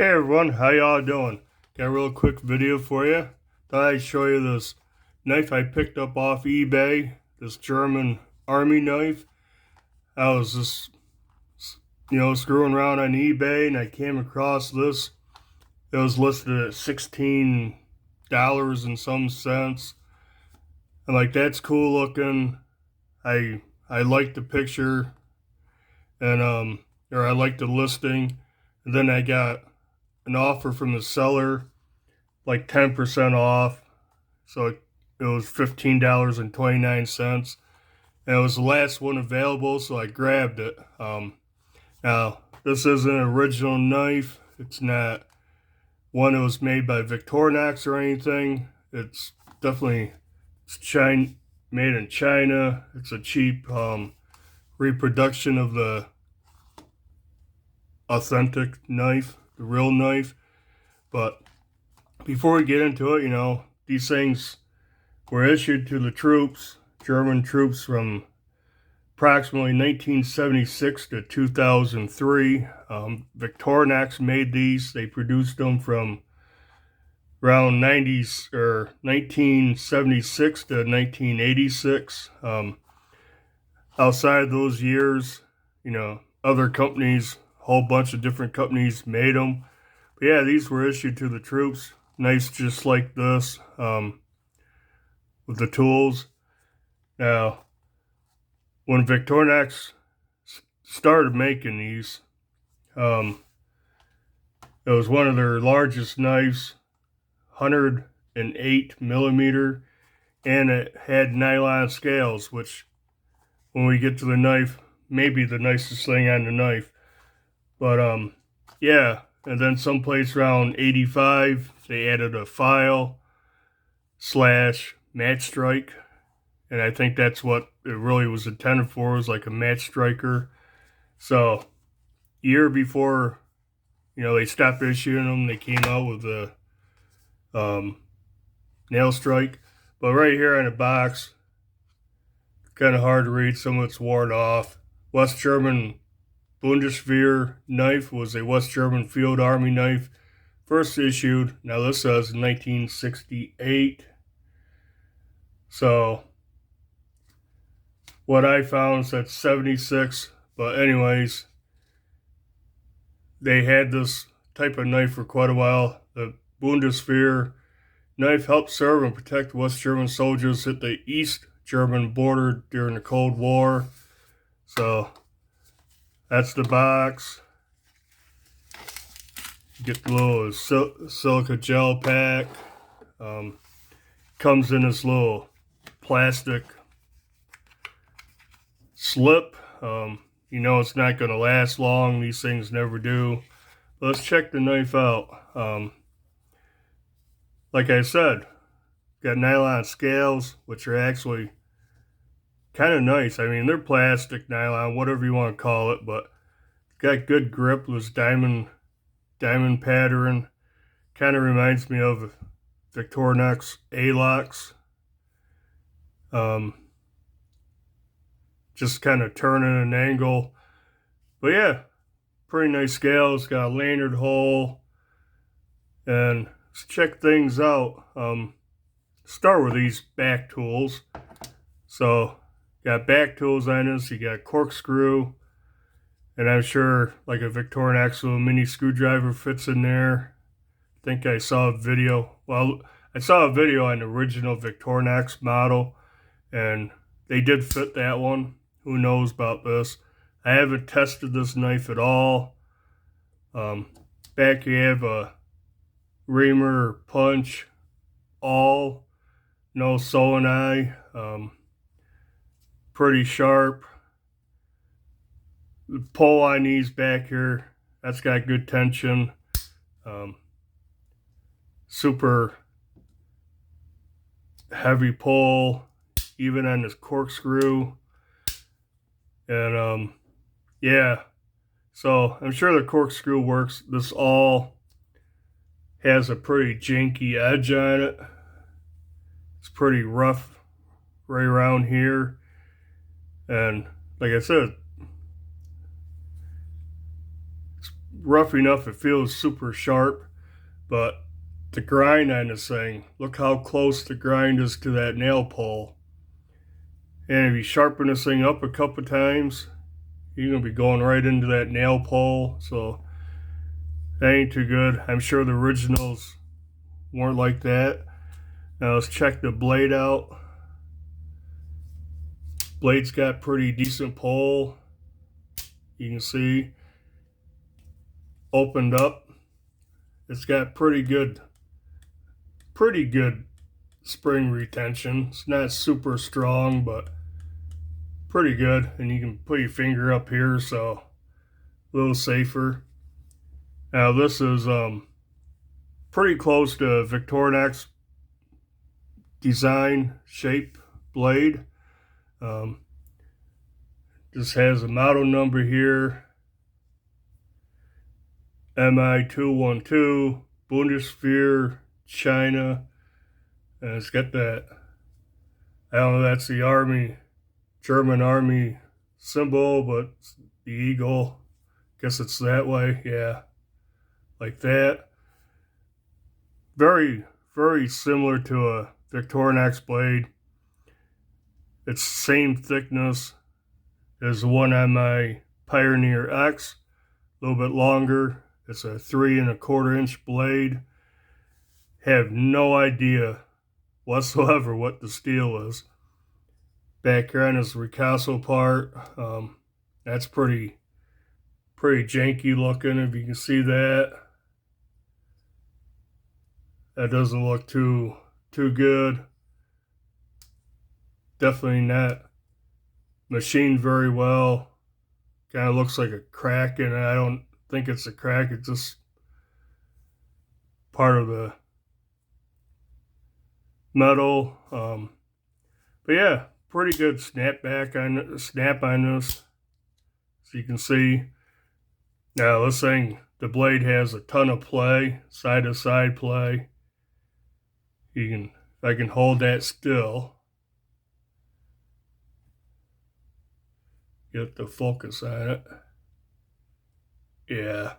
Hey everyone, how y'all doing? Got a real quick video for you. Thought I'd show you this knife I picked up off eBay. This German army knife. I was just, screwing around on eBay and I came across this. It was listed at $16 and some cents. I'm like, that's cool looking. I liked the picture and or I liked the listing. And then I got an offer from the seller, like 10% off. So it was $15.29. And it was the last one available, so I grabbed it. Now, this isn't an original knife. It's not one that was made by Victorinox or anything. It's definitely made in China. It's a cheap reproduction of the authentic knife, the real knife. But before we get into it, these things were issued to the troops, German troops, from approximately 1976 to 2003. Victorinox made these. They produced them from around 1976 to 1986. Outside of those years, other companies, a whole bunch of different companies made them. But yeah, these were issued to the troops. Nice, just like this, with the tools. Now, when Victorinox started making these, it was one of their largest knives, 108 millimeter, and it had nylon scales, which, when we get to the knife, maybe the nicest thing on the knife. But yeah, and then someplace around 85, they added a file / match strike, and I think that's what it really was intended for, was like a match striker. So, year before, they stopped issuing them, they came out with the nail strike. But right here on the box, kind of hard to read, some of it's worn off. West German Bundeswehr knife, was a West German field army knife, first issued, now this says 1968. So what I found is that 76. But anyways, they had this type of knife for quite a while. The Bundeswehr knife helped serve and protect West German soldiers at the East German border during the Cold War. So that's the box. Get the little silica gel pack. Comes in this little plastic slip. It's not going to last long. These things never do. Let's check the knife out. Like I said, got nylon scales, which are actually kind of nice. I mean, they're plastic, nylon, whatever you want to call it, but got good grip. This diamond pattern kind of reminds me of Victorinox A-locks. Just kind of turning an angle. But yeah, pretty nice scales. Got a lanyard hole. And let's check things out. Start with these back tools. So, got back tools on this. You got corkscrew. And I'm sure like a Victorinox little mini screwdriver fits in there. I think I saw a video. Well, I saw a video on the original Victorinox model, and they did fit that one. Who knows about this? I haven't tested this knife at all. Back you have a reamer punch, all, no solenoid, pretty sharp. The pull on these back here, that's got good tension. Super heavy pull, even on this corkscrew. And yeah, so I'm sure the corkscrew works. This all has a pretty janky edge on it. It's pretty rough right around here. And like I said, it's rough enough it feels super sharp, but the grind on this thing, look how close the grind is to that nail pole. And if you sharpen this thing up a couple times, you're going to be going right into that nail pole. So that ain't too good. I'm sure the originals weren't like that. Now let's check the blade out. Blade's got pretty decent pull. You can see opened up. It's got pretty good spring retention. It's not super strong, but pretty good. And you can put your finger up here, so a little safer. Now this is pretty close to Victorinox design shape blade. This has a model number here, MI212, Bundeswehr, China. And it's got that, I don't know, that's the Army, German Army symbol, but the eagle, guess it's that way, yeah, like that. Very, very similar to a Victorinox blade. It's the same thickness as the one on my Pioneer X, a little bit longer. It's a 3¼ inch blade. Have no idea whatsoever what the steel is. Back here on this Ricasso part, that's pretty janky looking, if you can see that. That doesn't look too good. Definitely not machined very well. Kind of looks like a crack, and I don't think it's a crack. It's just part of the metal. But yeah, pretty good snap on this. So you can see. Now this thing, the blade has a ton of play, side to side play. You can, if I can hold that still, get the focus on it. Yeah,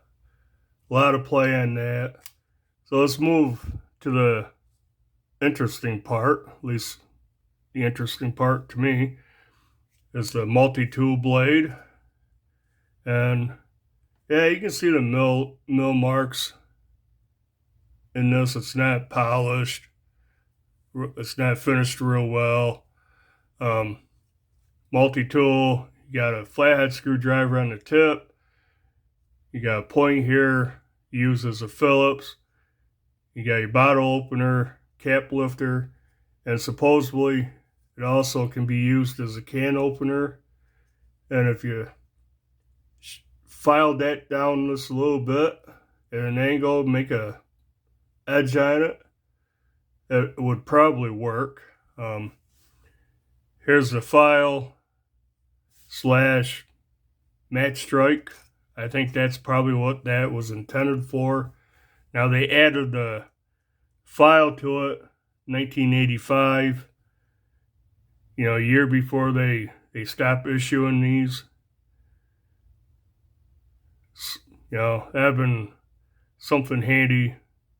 a lot of play on that. So let's move to the interesting part, at least the interesting part to me, is the multi-tool blade. And yeah, you can see the mill marks in this. It's not polished. It's not finished real well. Multi-tool, you got a flathead screwdriver on the tip. You got a point here, used as a Phillips. You got your bottle opener, cap lifter, and supposedly it also can be used as a can opener. And if you file that down just a little bit at an angle, make a edge on it, it would probably work. Here's the file / match strike. I think that's probably what that was intended for. Now they added the file to it, 1985. You know, a year before they stopped issuing these. You know, that'd been something handy.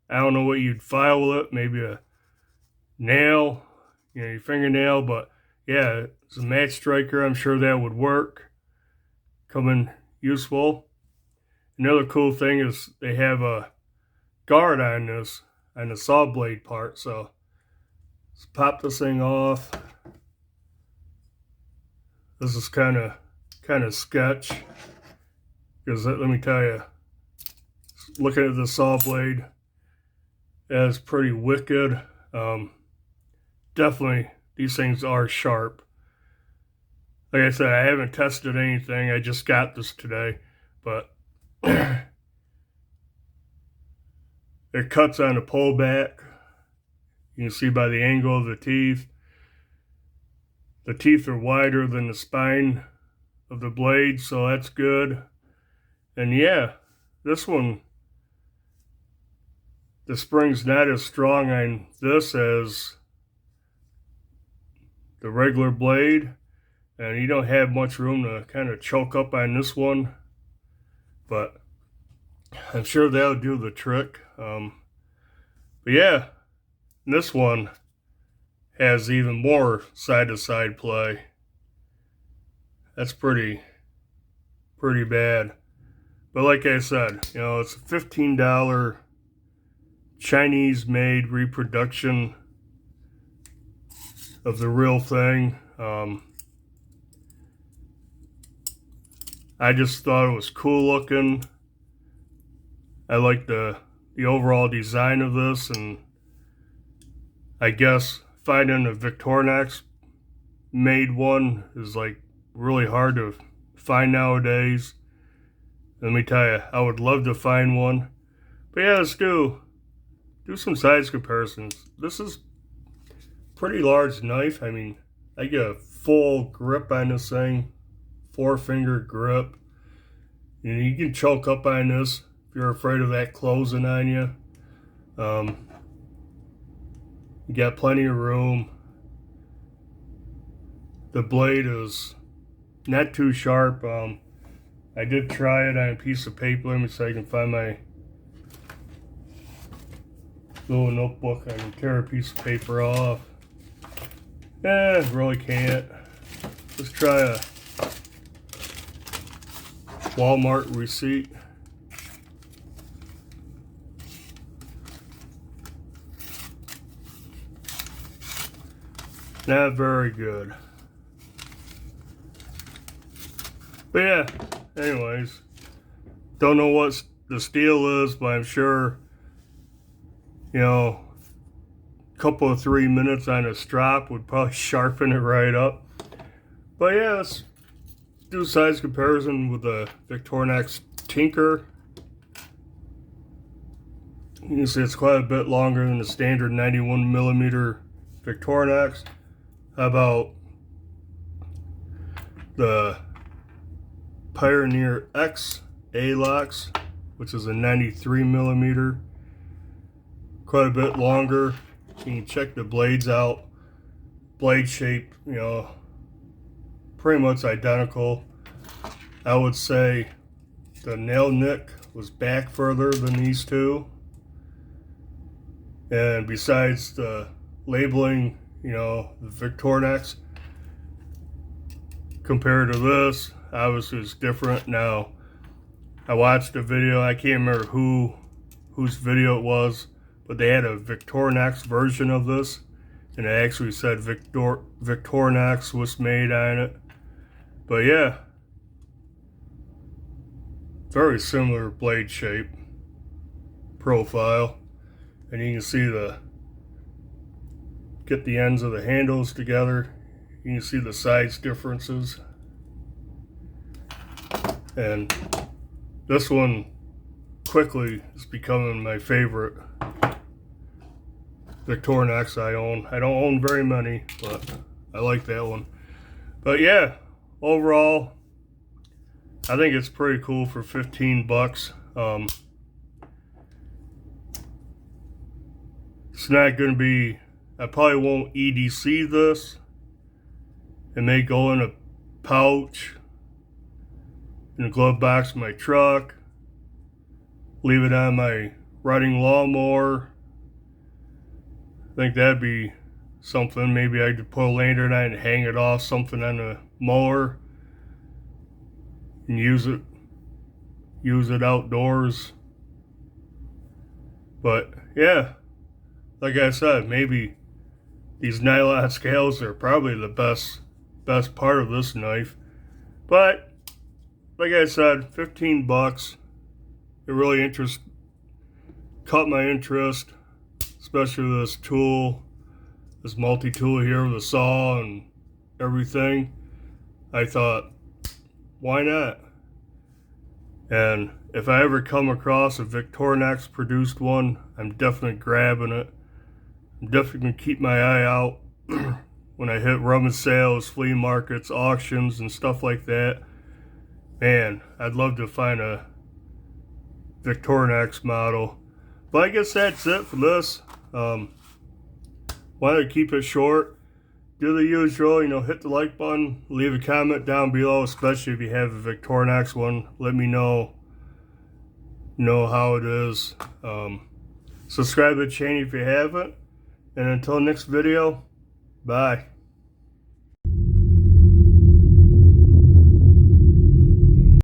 I don't know what you'd file with it, maybe a nail, you know, your fingernail, but yeah, it's a match striker. I'm sure that would work. Come in useful. Another cool thing is they have a guard on this, on the saw blade part. So let's pop this thing off. This is kind of sketch, because let me tell you, looking at the saw blade, that's pretty wicked. Definitely, these things are sharp. Like I said, I haven't tested anything. I just got this today, but it cuts on the pullback. You can see by the angle of the teeth. The teeth are wider than the spine of the blade, so that's good. And yeah, this one, the spring's not as strong on this as the regular blade, and you don't have much room to kind of choke up on this one. But I'm sure that'll do the trick. But yeah, this one has even more side-to-side play. That's pretty bad. But like I said, you know, it's a $15 Chinese-made reproduction of the real thing. I just thought it was cool looking. I like the overall design of this, and I guess finding a Victorinox made one is like really hard to find nowadays. Let me tell you, I would love to find one. But yeah, let's do some size comparisons. This is pretty large knife. I mean, I get a full grip on this thing, 4-finger grip. You can choke up on this if you're afraid of that closing on you. You got plenty of room. The blade is not too sharp. I did try it on a piece of paper. Let me see if I can find my little notebook. I can tear a piece of paper off. Really can't. Let's try a Walmart receipt. Not very good. But yeah, anyways, don't know what the steel is, but I'm sure, you know, a couple of 3 minutes on a strop would probably sharpen it right up. But yeah, let's do a size comparison with the Victorinox Tinker. You can see it's quite a bit longer than the standard 91mm Victorinox. How about the Pioneer X A-Lox, which is a 93mm, quite a bit longer. You can check the blades out. Blade shape, you know, pretty much identical. I would say the nail nick was back further than these two. And besides the labeling, you know, the Victorinox compared to this, obviously it's different. Now, I watched a video, I can't remember whose video it was, but they had a Victorinox version of this, and it actually said Victorinox was made on it. But yeah, very similar blade shape, profile, and you can see get the ends of the handles together. You can see the size differences. And this one quickly is becoming my favorite Victorinox I own. I don't own very many, but I like that one. But yeah, overall, I think it's pretty cool for 15 bucks. It's not going to be, I probably won't EDC this. It may go in a pouch, in a glove box of my truck, leave it on my riding lawnmower. I think that'd be something. Maybe I could put a lantern on and hang it off something on the mower and use it outdoors. But yeah, like I said, maybe these nylon scales are probably the best part of this knife. But like I said, 15 bucks. It really caught my interest, especially this tool, this multi-tool here with a saw and everything. I thought, why not? And if I ever come across a Victorinox produced one, I'm definitely grabbing it. I'm definitely going to keep my eye out when I hit rummage sales, flea markets, auctions, and stuff like that. Man, I'd love to find a Victorinox model. But I guess that's it for this. Wanted to keep it short. Do the usual, hit the like button, leave a comment down below, especially if you have a Victorinox one. Let me know know how it is. Subscribe to the channel if you haven't. And until next video, bye.